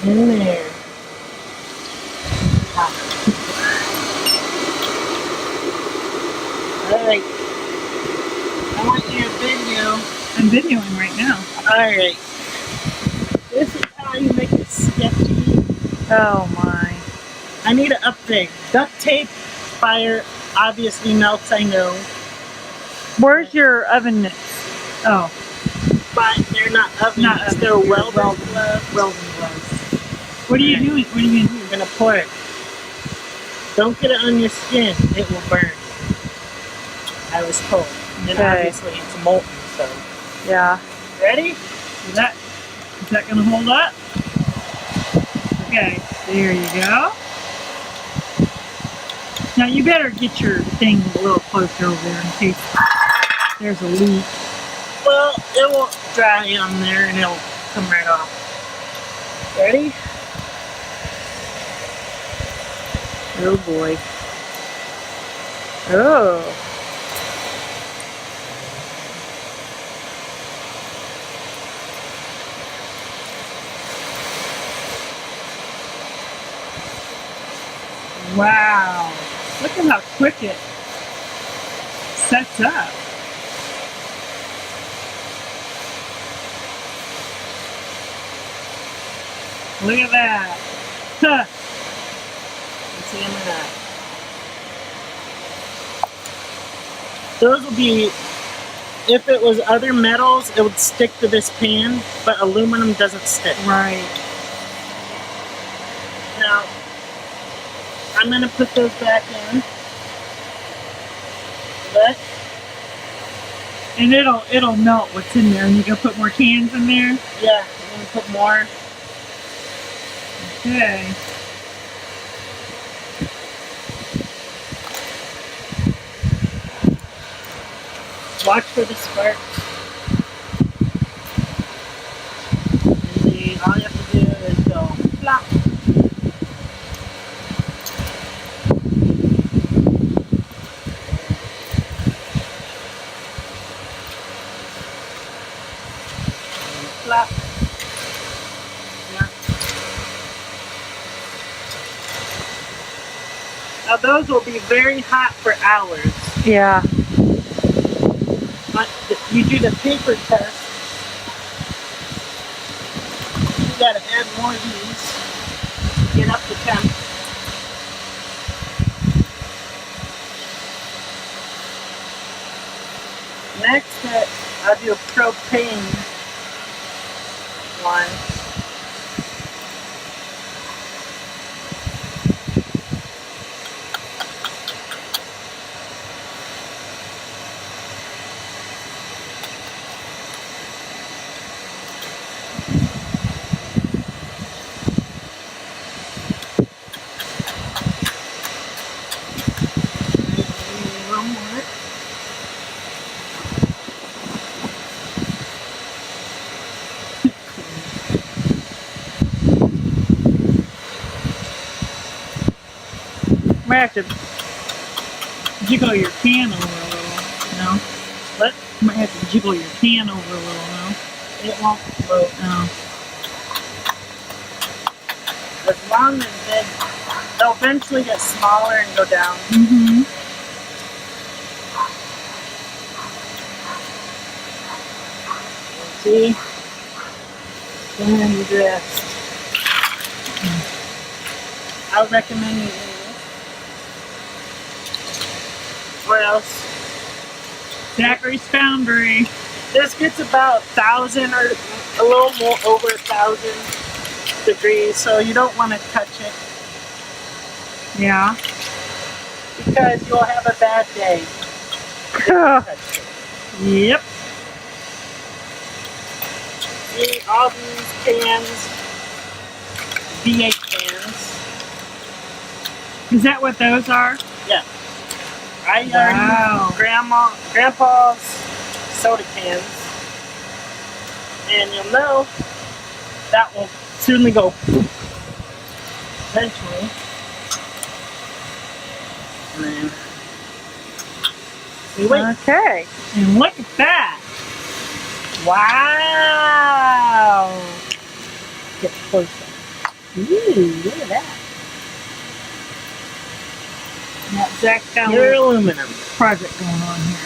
in there. Alright. I want you to video. I'm videoing right now. Alright. This is how you make it sketchy. Oh my. I need an upgrade. Duct tape, fire, obviously melts, I know. Where's your oven mitts? Oh. But they're not oven mitts, they're welding gloves. Welding gloves. What are you doing? What are you going to do? I'm going to pour it. Don't get it on your skin, it will burn. I was told. And obviously it's molten, so. Yeah. Ready? Is that going to hold up? Okay, there you go. Now you better get your thing a little closer over there in case there's a leak. Well, it won't dry on there and it'll come right off. Ready? Oh boy. Oh. Wow. Look at how quick it sets up. Look at that. Huh. Let's see them that. Those will be, if it was other metals, it would stick to this pan, but aluminum doesn't stick. Right. Now, I'm going to put those back in. But, and it'll melt what's in there, and you can put more cans in there. Yeah, I'm going to put more. Okay. Watch for the spark. And then all you have to do is go flop. Flop. Yeah. Now those will be very hot for hours. Yeah. But you do the paper test. You gotta add more of these. Get up to temp. Next, I'll do a propane one. Might have to jiggle your can over a little, no? What? You might have to jiggle your can over a little, no? It won't float. Oh. As long as they'll eventually get smaller and go down. Mm-hmm. See? And just, I would recommend using this. What else? Zachary's Foundry. This gets about 1,000 or a little more over 1,000 degrees, so you don't want to touch it. Yeah. Because you'll have a bad day. If you touch it. Yep. See, all these cans, V8 cans. Is that what those are? Yeah. I use Grandpa's soda cans. And you'll know that will soon go eventually. And then we wait. Okay. And look at that. Wow. Get closer. Ooh, look at that. Yeah, Zach's got a Pure little aluminum. project going on here.